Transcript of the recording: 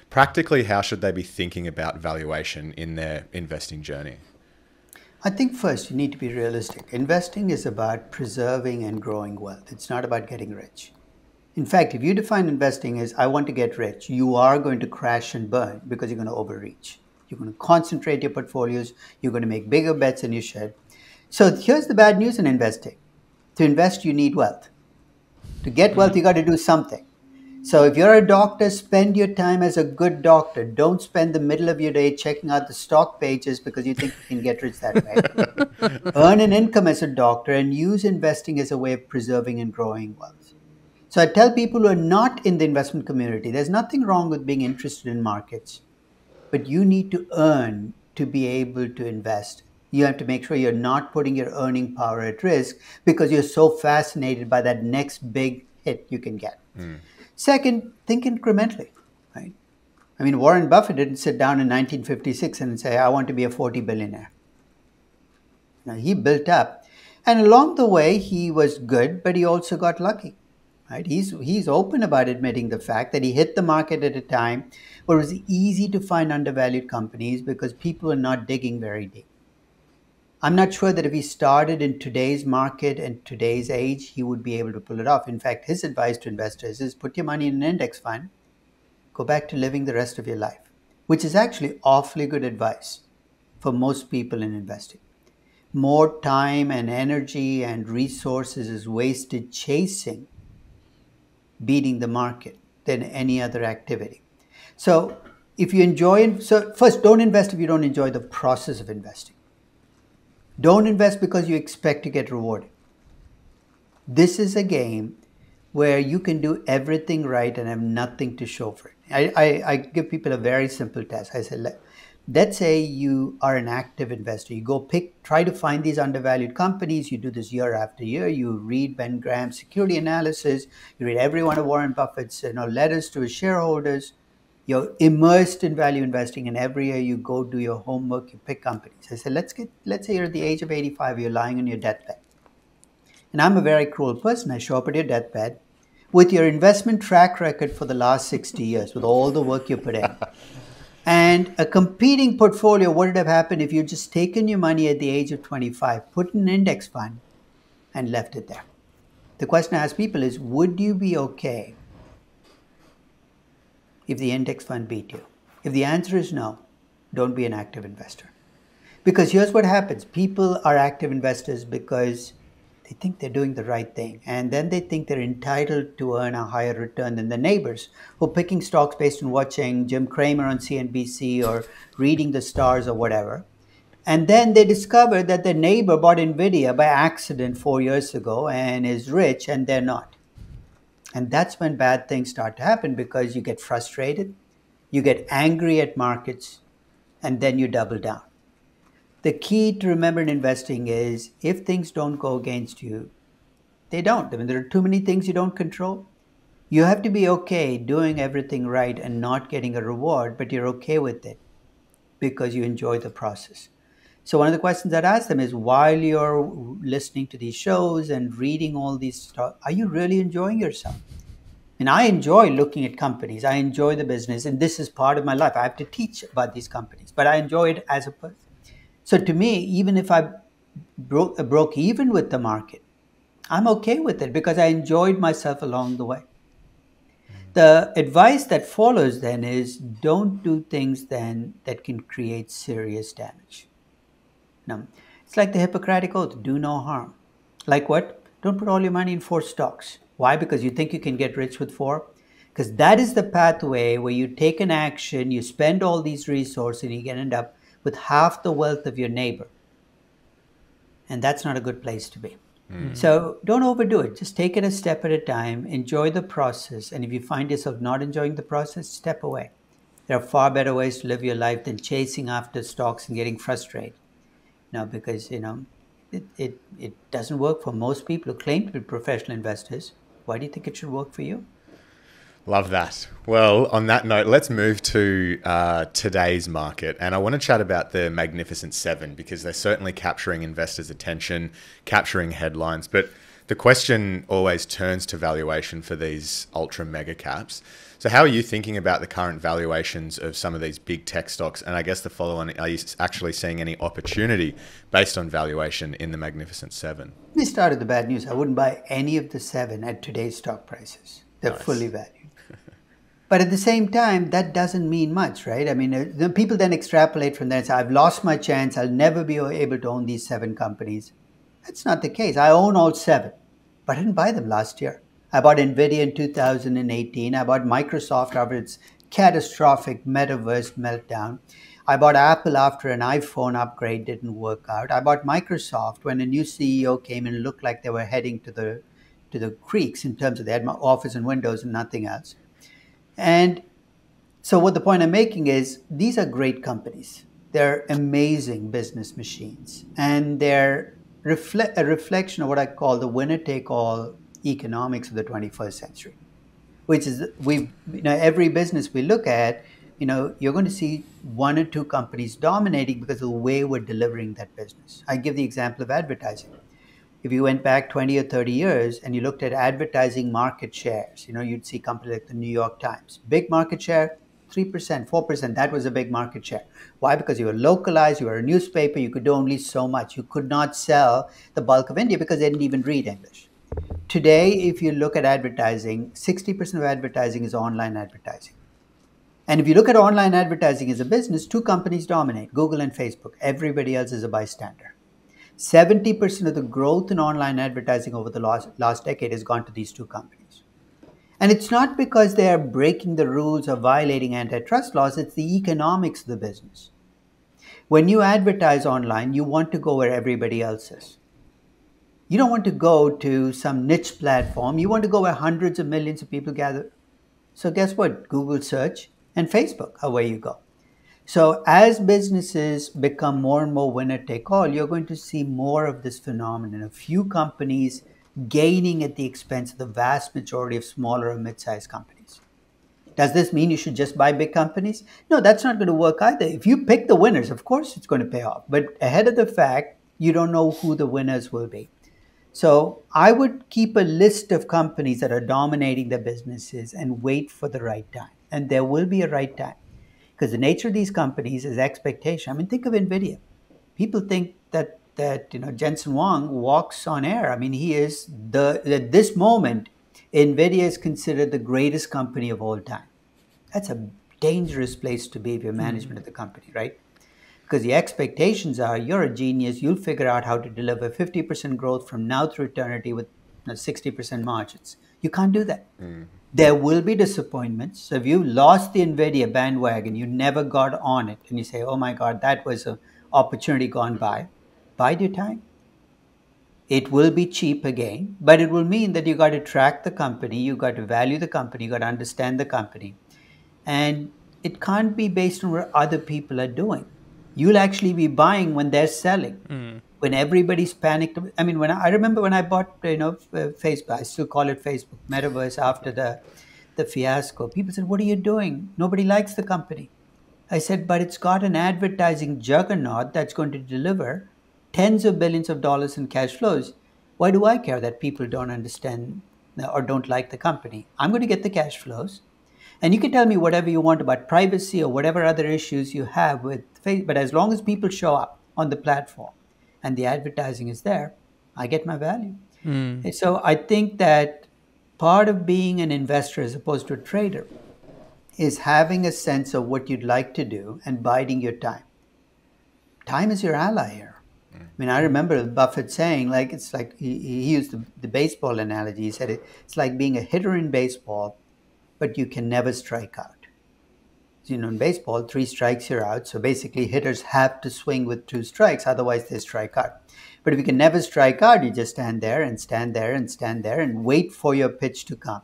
Practically, how should they be thinking about valuation in their investing journey? I think first you need to be realistic. Investing is about preserving and growing wealth. It's not about getting rich. In fact, if you define investing as I want to get rich, you are going to crash and burn because you're going to overreach. You're going to concentrate your portfolios. You're going to make bigger bets than you should. So here's the bad news in investing. To invest, you need wealth. To get wealth, you got to do something. So if you're a doctor, spend your time as a good doctor. Don't spend the middle of your day checking out the stock pages because you think you can get rich that way. Earn an income as a doctor and use investing as a way of preserving and growing wealth. So I tell people who are not in the investment community, there's nothing wrong with being interested in markets, but you need to earn to be able to invest. You have to make sure you're not putting your earning power at risk because you're so fascinated by that next big hit you can get. Second, think incrementally, right? I mean, Warren Buffett didn't sit down in 1956 and say, I want to be a 40 billionaire. Now, he built up. And along the way, he was good, but he also got lucky. Right? He's open about admitting the fact that he hit the market at a time where it was easy to find undervalued companies because people were not digging very deep. I'm not sure that if he started in today's market and today's age, he would be able to pull it off. In fact, his advice to investors is put your money in an index fund, go back to living the rest of your life, which is actually awfully good advice for most people in investing. More time and energy and resources is wasted chasing beating the market than any other activity. So if you enjoy, so first, don't invest if you don't enjoy the process of investing. Don't invest because you expect to get rewarded. This is a game where you can do everything right and have nothing to show for it. I give people a very simple test. I say, let's say you are an active investor. You go try to find these undervalued companies. You do this year after year. You read Ben Graham's security analysis. You read every one of Warren Buffett's letters to his shareholders. You're immersed in value investing, and every year you go do your homework, you pick companies. I said, let's say you're at the age of 85, you're lying on your deathbed. And I'm a very cruel person. I show up at your deathbed with your investment track record for the last 60 years, with all the work you put in. And a competing portfolio, what would have happened if you'd just taken your money at the age of 25, put in an index fund, and left it there? The question I ask people is, would you be okay if the index fund beat you? If the answer is no, don't be an active investor. Because here's what happens. People are active investors because they think they're doing the right thing. And then they think they're entitled to earn a higher return than the neighbors who are picking stocks based on watching Jim Cramer on CNBC or reading the stars or whatever. And then they discover that their neighbor bought NVIDIA by accident 4 years ago and is rich, and they're not. And that's when bad things start to happen because you get frustrated, you get angry at markets, and then you double down. The key to remember in investing is if things don't go against you, they don't. I mean, there are too many things you don't control. You have to be okay doing everything right and not getting a reward, but you're okay with it because you enjoy the process. So one of the questions I'd ask them is, while you're listening to these shows and reading all these stuff, are you really enjoying yourself? And I enjoy looking at companies. I enjoy the business, and this is part of my life. I have to teach about these companies, but I enjoy it as a person. So to me, even if I broke even with the market, I'm okay with it because I enjoyed myself along the way. The advice that follows then is don't do things then that can create serious damage. Now, it's like the Hippocratic Oath, do no harm. Like what? Don't put all your money in 4 stocks. Why? Because you think you can get rich with 4? Because that is the pathway where you take an action, you spend all these resources, and you can end up with half the wealth of your neighbor. And that's not a good place to be. So don't overdo it. Just take it a step at a time. Enjoy the process. And if you find yourself not enjoying the process, step away. There are far better ways to live your life than chasing after stocks and getting frustrated. Now, because, it doesn't work for most people who claim to be professional investors. Why do you think it should work for you? Love that. Well, on that note, let's move to today's market. And I want to chat about the Magnificent Seven because they're certainly capturing investors' attention, capturing headlines. But The question always turns to valuation for these ultra mega caps. So how are you thinking about the current valuations of some of these big tech stocks? And I guess the follow on, are you actually seeing any opportunity based on valuation in the Magnificent Seven? Let me start with the bad news. I wouldn't buy any of the seven at today's stock prices. They're Nice. fully valued. But at the same time, that doesn't mean much, right? I mean, the people then extrapolate from there and say, I've lost my chance. I'll never be able to own these seven companies. That's not the case. I own all seven, but I didn't buy them last year. I bought NVIDIA in 2018. I bought Microsoft after its catastrophic metaverse meltdown. I bought Apple after an iPhone upgrade didn't work out. I bought Microsoft when a new CEO came and looked like they were heading to the creeks in terms of they had Office and Windows and nothing else. And so what the point I'm making is these are great companies. They're amazing business machines. And they're a reflection of what I call the winner-take-all economics of the 21st century, which is every business we look at, you're going to see one or two companies dominating because of the way we're delivering that business. I give the example of advertising. If you went back 20 or 30 years and you looked at advertising market shares, you'd see companies like the New York Times. Big market share, 3%, 4%. That was a big market share. Why? Because you were localized, you were a newspaper, you could do only so much. You could not sell the bulk of India because they didn't even read English. Today, if you look at advertising, 60% of advertising is online advertising. And if you look at online advertising as a business, two companies dominate, Google and Facebook. Everybody else is a bystander. 70% of the growth in online advertising over the last decade has gone to these two companies. And it's not because they are breaking the rules or violating antitrust laws, it's the economics of the business. When you advertise online, you want to go where everybody else is. You don't want to go to some niche platform. You want to go where hundreds of millions of people gather. So guess what? Google search and Facebook are where you go. So as businesses become more and more winner take all, you're going to see more of this phenomenon, a few companies gaining at the expense of the vast majority of smaller or mid-sized companies. Does this mean you should just buy big companies? No, that's not going to work either. If you pick the winners, of course it's going to pay off. But ahead of the fact, you don't know who the winners will be. So I would keep a list of companies that are dominating their businesses and wait for the right time. And there will be a right time. Because the nature of these companies is expectation. I mean, think of NVIDIA. People think that Jensen Huang walks on air. I mean, he is at this moment, NVIDIA is considered the greatest company of all time. That's a dangerous place to be if you're management of the company, right? Because the expectations are you're a genius. You'll figure out how to deliver 50% growth from now through eternity with 60% margins. You can't do that. There will be disappointments. So if you lost the NVIDIA bandwagon, you never got on it, and you say, oh my God, that was an opportunity gone by, bide your time. It will be cheap again, but it will mean that you got to track the company, you got to value the company, you got to understand the company. And it can't be based on what other people are doing. You'll actually be buying when they're selling. When everybody's panicked. I mean, I remember when I bought, Facebook, I still call it Facebook, Metaverse after the fiasco. People said, what are you doing? Nobody likes the company. I said, but it's got an advertising juggernaut that's going to deliver tens of billions of dollars in cash flows. Why do I care that people don't understand or don't like the company? I'm going to get the cash flows. And you can tell me whatever you want about privacy or whatever other issues you have with Facebook, but as long as people show up on the platform, and the advertising is there, I get my value. So I think that part of being an investor as opposed to a trader is having a sense of what you'd like to do and biding your time. Time is your ally here. I mean, I remember Buffett saying, it's like he used the baseball analogy. He said it's like being a hitter in baseball, but you can never strike out. In baseball, 3 strikes, you're out. So basically, hitters have to swing with 2 strikes. Otherwise, they strike out. But if you can never strike out, you just stand there and stand there and stand there and wait for your pitch to come.